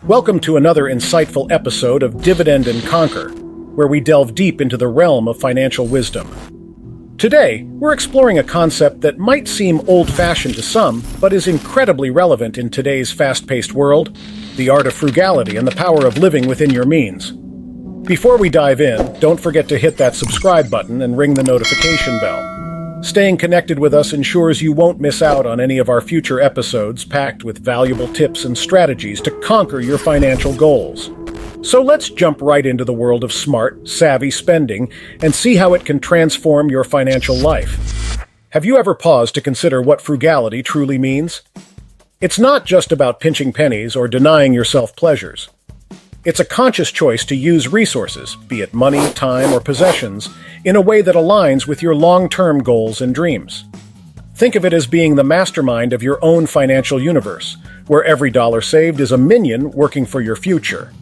Welcome to another insightful episode of Dividend and Conquer, where we delve deep into the realm of financial wisdom. Today, we're exploring a concept that might seem old-fashioned to some, but is incredibly relevant in today's fast-paced world: the art of frugality and the power of living within your means. Before we dive in, don't forget to hit that subscribe button and ring the notification bell. Staying connected with us ensures you won't miss out on any of our future episodes packed with valuable tips and strategies to conquer your financial goals. So let's jump right into the world of smart, savvy spending and see how it can transform your financial life. Have you ever paused to consider what frugality truly means? It's not just about pinching pennies or denying yourself pleasures. It's a conscious choice to use resources, be it money, time, or possessions, in a way that aligns with your long-term goals and dreams. Think of it as being the mastermind of your own financial universe, where every dollar saved is a minion working for your future.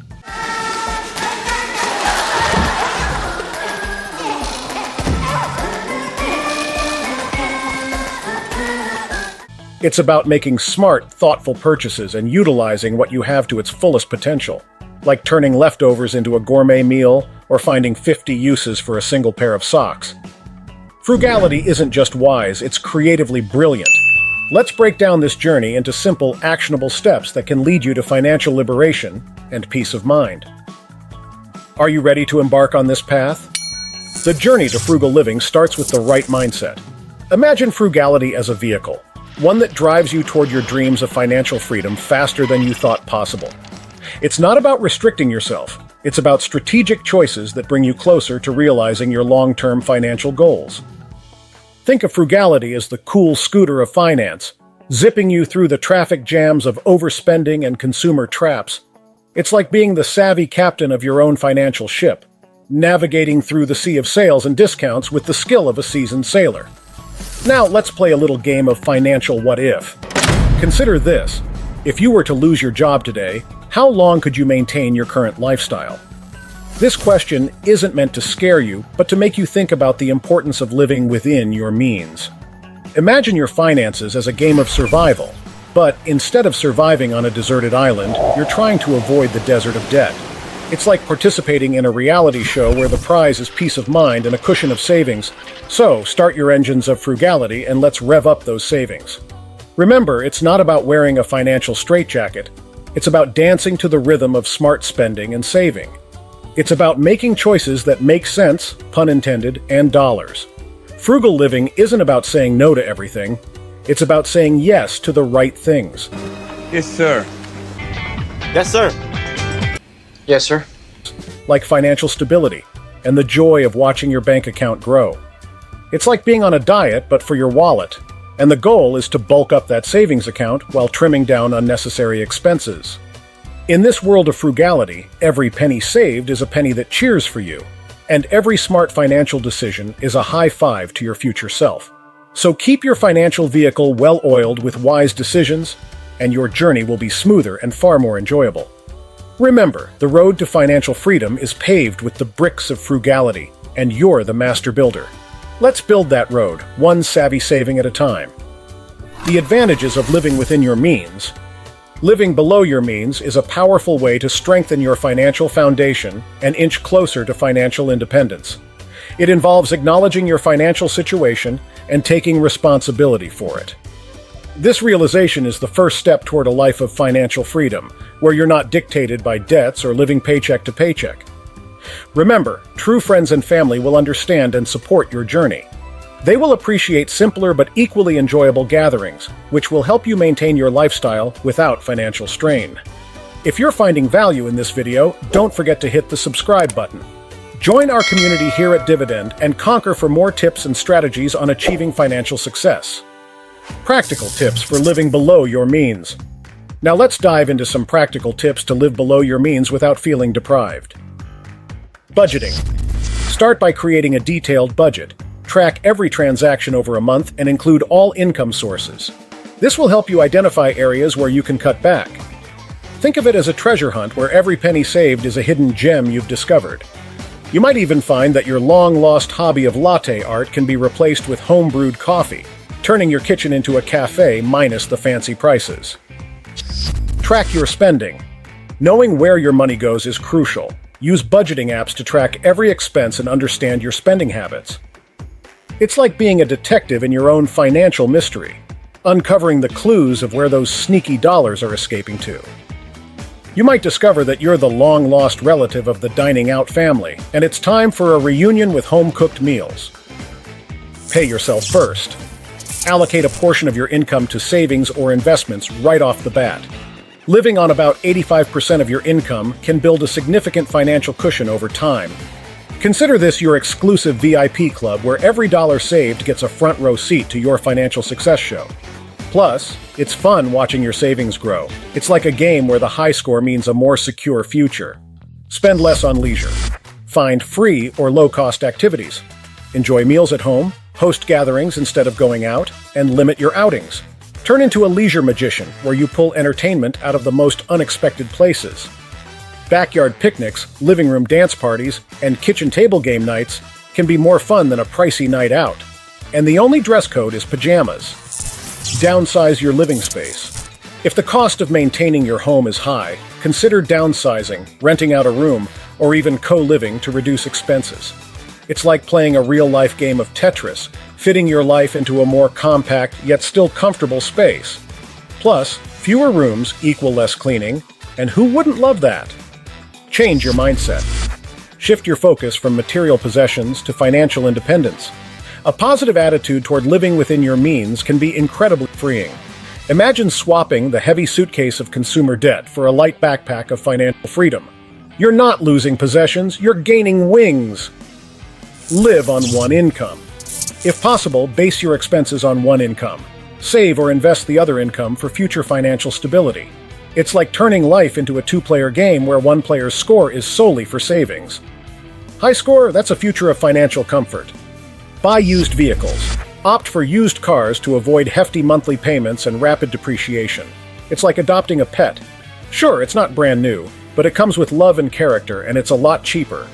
It's about making smart, thoughtful purchases and utilizing what you have to its fullest potential, like turning leftovers into a gourmet meal or finding 50 uses for a single pair of socks. Frugality isn't just wise, it's creatively brilliant. Let's break down this journey into simple, actionable steps that can lead you to financial liberation and peace of mind. Are you ready to embark on this path? The journey to frugal living starts with the right mindset. Imagine frugality as a vehicle, one that drives you toward your dreams of financial freedom faster than you thought possible. It's not about restricting yourself. It's about strategic choices that bring you closer to realizing your long-term financial goals. Think of frugality as the cool scooter of finance, zipping you through the traffic jams of overspending and consumer traps. It's like being the savvy captain of your own financial ship, navigating through the sea of sales and discounts with the skill of a seasoned sailor. Now let's play a little game of financial what-if. Consider this. If you were to lose your job today, how long could you maintain your current lifestyle? This question isn't meant to scare you, but to make you think about the importance of living within your means. Imagine your finances as a game of survival, but instead of surviving on a deserted island, you're trying to avoid the desert of debt. It's like participating in a reality show where the prize is peace of mind and a cushion of savings. So, start your engines of frugality and let's rev up those savings. Remember, it's not about wearing a financial straitjacket. It's about dancing to the rhythm of smart spending and saving. It's about making choices that make sense, pun intended, and dollars. Frugal living isn't about saying no to everything. It's about saying yes to the right things. Yes, sir. Yes, sir. Yes, sir. Like financial stability and the joy of watching your bank account grow. It's like being on a diet, but for your wallet. And the goal is to bulk up that savings account while trimming down unnecessary expenses. In this world of frugality, every penny saved is a penny that cheers for you, and every smart financial decision is a high five to your future self. So keep your financial vehicle well-oiled with wise decisions, and your journey will be smoother and far more enjoyable. Remember, the road to financial freedom is paved with the bricks of frugality, and you're the master builder. Let's build that road, one savvy saving at a time. The advantages of living within your means. Living below your means is a powerful way to strengthen your financial foundation and inch closer to financial independence. It involves acknowledging your financial situation and taking responsibility for it. This realization is the first step toward a life of financial freedom, where you're not dictated by debts or living paycheck to paycheck. Remember, true friends and family will understand and support your journey. They will appreciate simpler but equally enjoyable gatherings, which will help you maintain your lifestyle without financial strain. If you're finding value in this video, don't forget to hit the subscribe button. Join our community here at Dividend and Conquer for more tips and strategies on achieving financial success. Practical tips for living below your means. Now let's dive into some practical tips to live below your means without feeling deprived. Budgeting. Start by creating a detailed budget. Track every transaction over a month and include all income sources. This will help you identify areas where you can cut back. Think of it as a treasure hunt where every penny saved is a hidden gem you've discovered. You might even find that your long-lost hobby of latte art can be replaced with home-brewed coffee, turning your kitchen into a cafe minus the fancy prices. Track your spending. Knowing where your money goes is crucial. Use budgeting apps to track every expense and understand your spending habits. It's like being a detective in your own financial mystery, uncovering the clues of where those sneaky dollars are escaping to. You might discover that you're the long-lost relative of the dining out family, and it's time for a reunion with home-cooked meals. Pay yourself first. Allocate a portion of your income to savings or investments right off the bat. Living on about 85% of your income can build a significant financial cushion over time. Consider this your exclusive VIP club where every dollar saved gets a front-row seat to your financial success show. Plus, it's fun watching your savings grow. It's like a game where the high score means a more secure future. Spend less on leisure. Find free or low-cost activities. Enjoy meals at home, host gatherings instead of going out, and limit your outings. Turn into a leisure magician where you pull entertainment out of the most unexpected places. Backyard picnics, living room dance parties, and kitchen table game nights can be more fun than a pricey night out. And the only dress code is pajamas. Downsize your living space. If the cost of maintaining your home is high, consider downsizing, renting out a room, or even co-living to reduce expenses. It's like playing a real-life game of Tetris, fitting your life into a more compact yet still comfortable space. Plus, fewer rooms equal less cleaning, and who wouldn't love that? Change your mindset. Shift your focus from material possessions to financial independence. A positive attitude toward living within your means can be incredibly freeing. Imagine swapping the heavy suitcase of consumer debt for a light backpack of financial freedom. You're not losing possessions, you're gaining wings. Live on one income. If possible, base your expenses on one income. Save or invest the other income for future financial stability. It's like turning life into a two-player game where one player's score is solely for savings. High score, that's a future of financial comfort. Buy used vehicles. Opt for used cars to avoid hefty monthly payments and rapid depreciation. It's like adopting a pet. Sure, it's not brand new, but it comes with love and character, and it's a lot cheaper.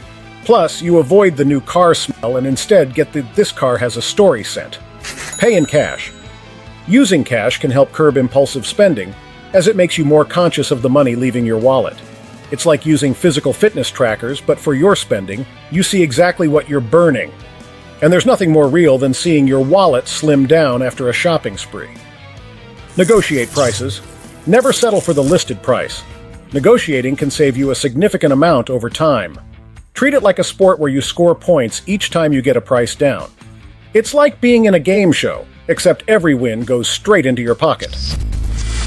Plus, you avoid the new car smell and instead get the "this car has a story" scent. Pay in cash. Using cash can help curb impulsive spending, as it makes you more conscious of the money leaving your wallet. It's like using physical fitness trackers, but for your spending, you see exactly what you're burning. And there's nothing more real than seeing your wallet slim down after a shopping spree. Negotiate prices. Never settle for the listed price. Negotiating can save you a significant amount over time. Treat it like a sport where you score points each time you get a price down. It's like being in a game show, except every win goes straight into your pocket.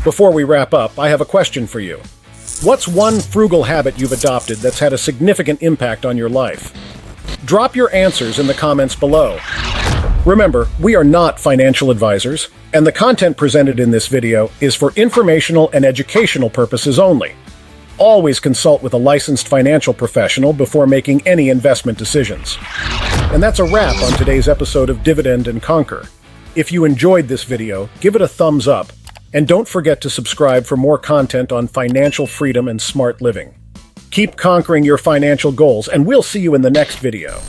Before we wrap up, I have a question for you. What's one frugal habit you've adopted that's had a significant impact on your life? Drop your answers in the comments below. Remember, we are not financial advisors, and the content presented in this video is for informational and educational purposes only. Always consult with a licensed financial professional before making any investment decisions. And that's a wrap on today's episode of Dividend and Conquer. If you enjoyed this video, give it a thumbs up, and don't forget to subscribe for more content on financial freedom and smart living. Keep conquering your financial goals, and we'll see you in the next video.